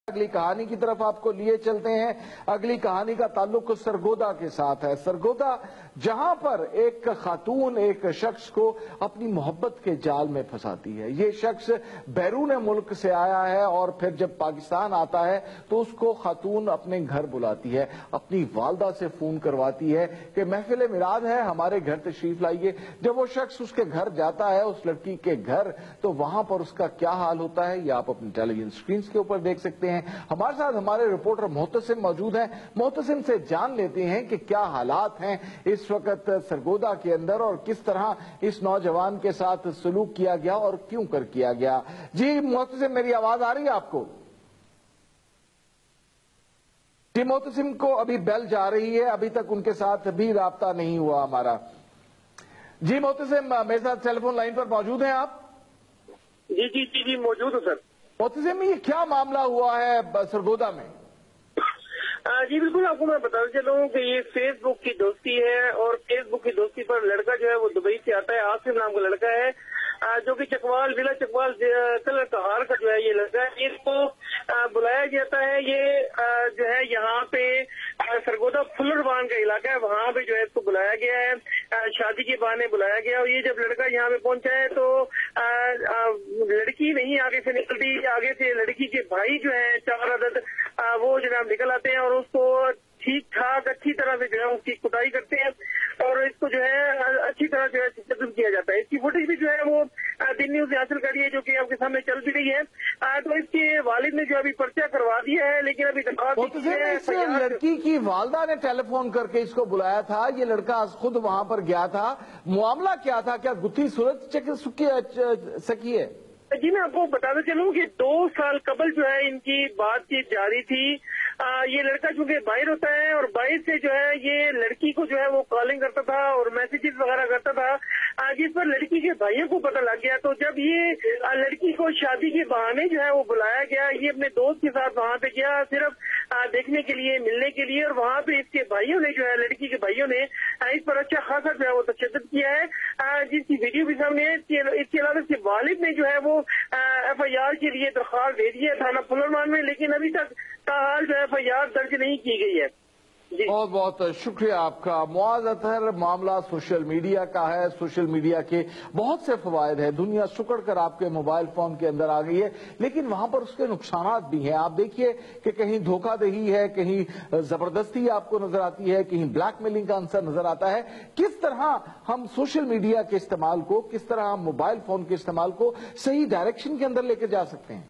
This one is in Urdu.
اگلی کہانی کی طرف آپ کو لیے چلتے ہیں۔ اگلی کہانی کا تعلق سرگودا کے ساتھ ہے۔ سرگودا جہاں پر ایک خاتون ایک شخص کو اپنی محبت کے جال میں پھنساتی ہے۔ یہ شخص بیرون ملک سے آیا ہے اور پھر جب پاکستان آتا ہے تو اس کو خاتون اپنے گھر بلاتی ہے، اپنی والدہ سے فون کرواتی ہے کہ محفل میلاد ہے، ہمارے گھر تشریف لائیے۔ جب وہ شخص اس کے گھر جاتا ہے، اس لڑکی کے گھر، تو وہاں پر اس کا کیا حال ہوتا ہے یہ آپ اپنی ٹیلی ویژن سکرینز کے اوپر دیکھ سکتے ہیں۔ ہمارے ساتھ ہمارے رپورٹر محتسم موجود ہیں۔ محتسم سے جان لیتے ہیں کہ کیا حالات ہیں اس وقت سرگودا کے اندر اور کس طرح اس نوجوان کے ساتھ سلوک کیا گیا اور کیوں کر کیا گیا۔ جی محتسم، میری آواز آ رہی ہے آپ کو؟ جی محتسم کو ابھی بیل جا رہی ہے، ابھی تک ان کے ساتھ بھی رابطہ نہیں ہوا ہمارا۔ جی محتسم، میرے ساتھ ٹیلی فون لائن پر موجود ہیں آپ؟ جی موجود ہوں سر۔ محتسم، یہ کیا معاملہ ہوا ہے سرگودا میں؟ جی بالکل، آپ کو میں بتانا چلوں کہ یہ فیس بک کی دوستی ہے اور فیس بک کی دوستی پر لڑکا جو ہے وہ دبئی سے آتا ہے، آصف نام کا لڑکا ہے جو کہ چکوال ضلع چکوال کلر کہار کا جو ہے یہ لڑکا ہے۔ اس کو بلایا جاتا ہے، یہ جو ہے یہاں پہ سرگودا فلروان کا علاقہ ہے، وہاں پہ جو ہے اس کو بلایا گیا ہے، شادی کے بہانے بلایا گیا۔ اور یہ جب لڑکا یہاں پہ پہنچا ہے تو لڑکی نہیں آگے سے نکلتی، آگے سے لڑکی کے بھائی جو ہیں 4 عدد وہ جناب نکل آتے ہیں اور اس کو ٹھیک ٹھاک اچھی طرح سے جو ہے اس کی کٹائی کرتے ہیں اور اس کو جو ہے اچھی طرح جو ہے قتل کیا جاتا ہے۔ اس کی فوٹیج بھی جو ہے وہ دن نیوز نے حاصل کری ہے جو کہ آپ کے سامنے چل بھی رہی ہے۔ تو اس کے والد نے جو ابھی پرچہ کروا دیا ہے لیکن ابھی اس لڑکی کی والدہ نے ٹیلی فون کر کے اس کو بلایا تھا، یہ لڑکا خود وہاں پر گیا تھا، معاملہ کیا تھا؟ کیا گتھی صورت سکی ہے؟ جی میں آپ کو بتانا چلوں کہ 2 سال قبل جو ہے ان کی بات چیت جاری تھی۔ یہ لڑکا چونکہ باہر ہوتا ہے اور باہر سے جو ہے یہ لڑکی کو جو ہے وہ کالنگ کرتا تھا اور میسیجز وغیرہ کرتا تھا، جس پر لڑکی کے بھائیوں کو پتہ لگ گیا۔ تو جب یہ لڑکی کو شادی کے بہانے جو ہے وہ بلایا گیا، یہ اپنے دوست کے ساتھ وہاں پہ گیا صرف دیکھنے کے لیے، ملنے کے لیے، اور وہاں پہ اس کے بھائیوں نے جو ہے لڑکی کے بھائیوں نے اس پر اچھا خاصا جو ہے وہ تشدد کیا ہے، جس کی ویڈیو بھی سامنے ہے۔ اس کے علاوہ اس کے والد نے جو ہے وہ FIR کے لیے درخواست دے دی ہے تھانہ فلرمان میں، لیکن ابھی تک تاحال جو FIR درج نہیں کی گئی ہے۔ بہت بہت شکریہ آپ کا معاذ اطہر۔ معاملہ سوشل میڈیا کا ہے، سوشل میڈیا کے بہت سے فوائد ہیں، دنیا سکڑ کر آپ کے موبائل فون کے اندر آ گئی ہے، لیکن وہاں پر اس کے نقصانات بھی ہیں۔ آپ دیکھیے کہ کہیں دھوکہ دہی ہے، کہیں زبردستی آپ کو نظر آتی ہے، کہیں بلیک میلنگ کا عنصر نظر آتا ہے۔ کس طرح ہم سوشل میڈیا کے استعمال کو، کس طرح ہم موبائل فون کے استعمال کو صحیح ڈائریکشن کے اندر لے کے جا سکتے ہیں؟